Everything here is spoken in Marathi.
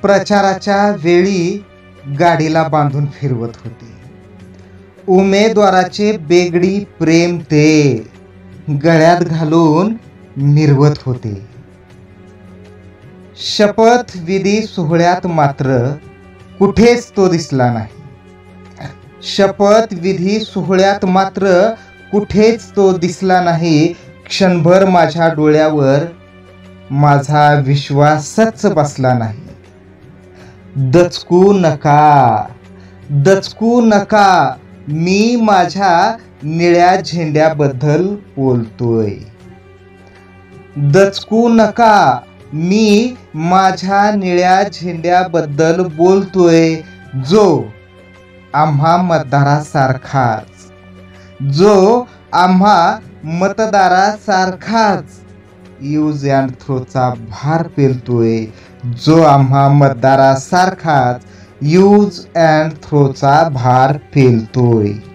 प्रचाराच्या वेळी गाडीला बांधून फिरवत होते. उमेदवाराचे बेगडी प्रेम ते गळ्यात घालून मिरवत होते. शपथविधी सोहळ्यात मात्र कुठेच तो दिसला नाही. शपथविधी सोहळ्यात मात्र कुठेच तो दिसला नाही. क्षणभर माझ्या डोळ्यावर माझा विश्वासच बसला नाही. दचकू नका, मी माझ्या निळ्या झेंड्याबद्दल बोलतोय. दचकू नका, मी माझ्या निळ्या झेंड्याबद्दल बोलतोय, जो आम्हा मतदारासारखाच यूज अँड थ्रोचा भार पेलतोय. जो आम्हा मतदारासारखाच यूज अँड थ्रोचा भार पेलतोय.